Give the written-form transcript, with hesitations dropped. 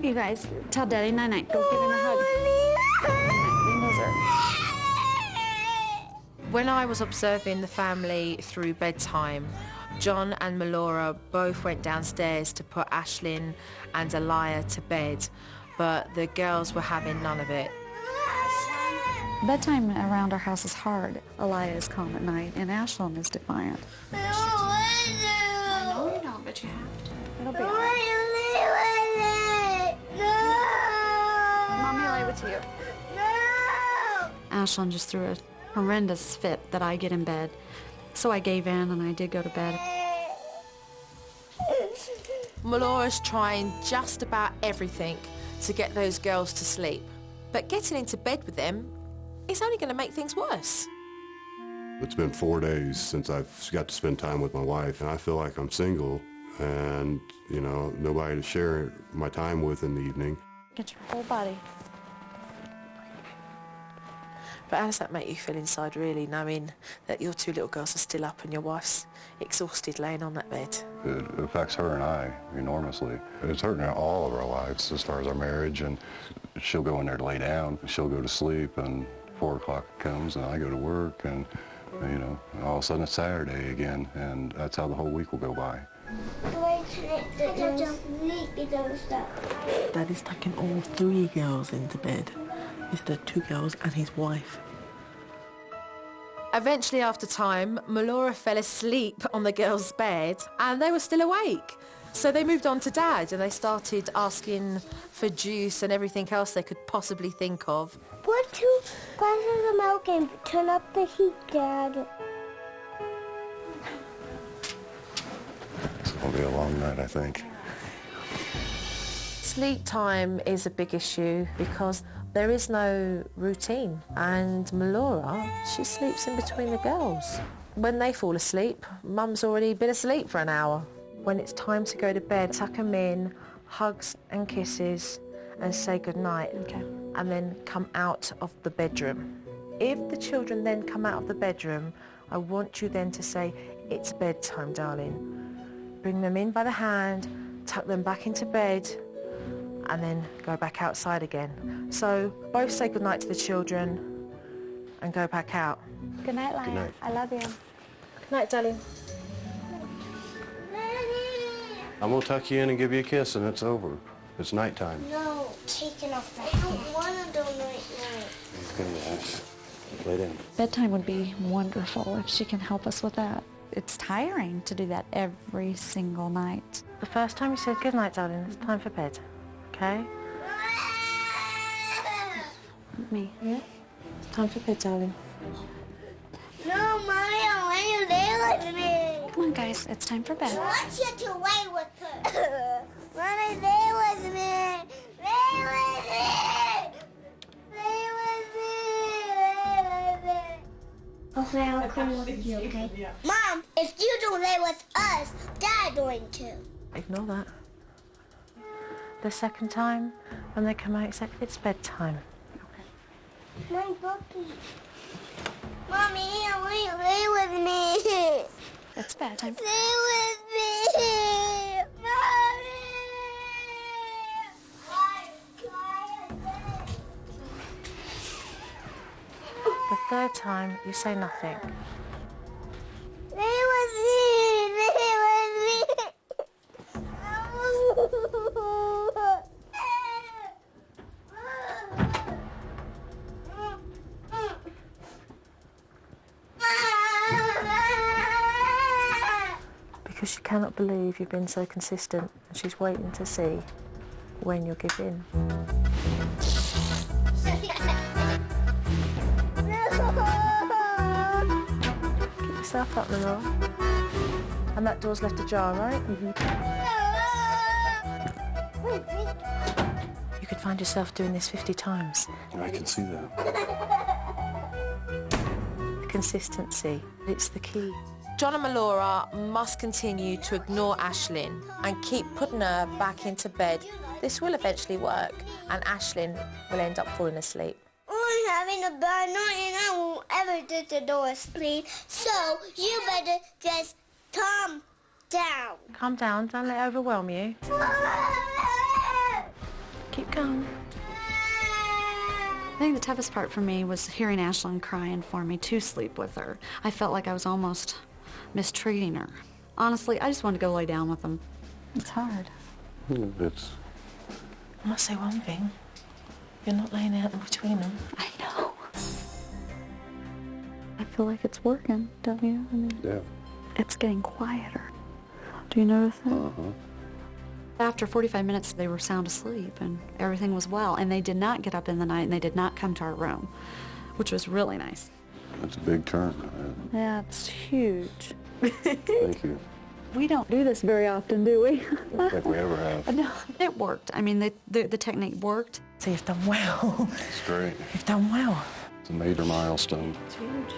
You guys, tell Daddy night-night. Go give him a hug. When I was observing the family through bedtime, John and Melora both went downstairs to put Ashlyn and Aliyah to bed, but the girls were having none of it. Bedtime around our house is hard. Aliyah is calm at night, and Ashlyn is defiant. I know you don't, but you have to. It'll be all right. Mommy will lay with you. Ashlyn just threw a horrendous fit that I get in bed. So I gave in and I did go to bed. Melora's trying just about everything to get those girls to sleep. But getting into bed with them is only going to make things worse. It's been 4 days since I've got to spend time with my wife, and I feel like I'm single and, you know, nobody to share my time with in the evening. Get your whole body. But how does that make you feel inside, really, knowing that your two little girls are still up and your wife's exhausted laying on that bed? It affects her and I enormously. It's hurting all of our lives as far as our marriage, and she'll go in there to lay down, she'll go to sleep, and 4 o'clock comes and I go to work, and, you know, all of a sudden it's Saturday again, and that's how the whole week will go by. Daddy's tucking all 3 girls into bed. It's the 2 girls and his wife. Eventually, after time, Melora fell asleep on the girls' bed and they were still awake. So they moved on to Dad and they started asking for juice and everything else they could possibly think of. Put 2 glasses of milk and turn up the heat, Dad. It's going to be a long night, I think. Sleep time is a big issue because there is no routine, and Melora, she sleeps in between the girls. When they fall asleep, Mum's already been asleep for an hour. When it's time to go to bed, tuck them in, hugs and kisses, and say goodnight. Okay. And then come out of the bedroom. If the children then come out of the bedroom, I want you then to say, "It's bedtime, darling." Bring them in by the hand, tuck them back into bed, and then go back outside again. So both say goodnight to the children and go back out. Good night, Lion. Good night. I love you. Good night, darling. I'm going to tuck you in and give you a kiss, and it's over. It's nighttime. No, taking off the I don't want to do night-night. Yes. Lay down. Bedtime would be wonderful if she can help us with that. It's tiring to do that every single night. The first time you said goodnight, darling, it's time for bed. Okay? Me. Yeah? It's time for bed, darling. No, Mommy, I want you to lay with me. Come on, guys. It's time for I bed. want you to lay with her. Mommy, lay with me. Lay with me. Lay with me. Lay with me. Okay, I'll come with you, okay? Mom, if you don't lay with us, Dad's going to. Ignore that. The second time, when they come out, say, "It's bedtime." My puppy. Mommy, I want you to lay with me. It's bedtime. Lay with me. Mommy. The third time, you say nothing. Lay with me. Lay with me. Because she cannot believe you've been so consistent, and she's waiting to see when you'll give in. Get yourself up, Lenore. And that door's left ajar, right? You could find yourself doing this 50 times. I can see that. Consistency, it's the key. John and Melora must continue to ignore Ashlyn and keep putting her back into bed. This will eventually work, and Ashlyn will end up falling asleep. I'm having a bad night and I won't ever do the door asleep, so you better just calm down. Calm down, don't let it overwhelm you. Keep going. I think the toughest part for me was hearing Ashlyn crying for me to sleep with her. I felt like I was almost mistreating her. Honestly, I just wanted to go lay down with them. It's hard. It's... I must say one thing. You're not laying out in between them. I know. I feel like it's working, don't you? I mean, Yeah. it's getting quieter. Do you notice that? Uh-huh. After 45 minutes, they were sound asleep and everything was well. And they did not get up in the night and they did not come to our room, which was really nice. It's a big turn. Yeah, it's huge. Thank you. We don't do this very often, do we? I don't think we ever have. No, it worked. I mean, the technique worked. So you've done well. It's great. You've done well. It's a major milestone. It's huge.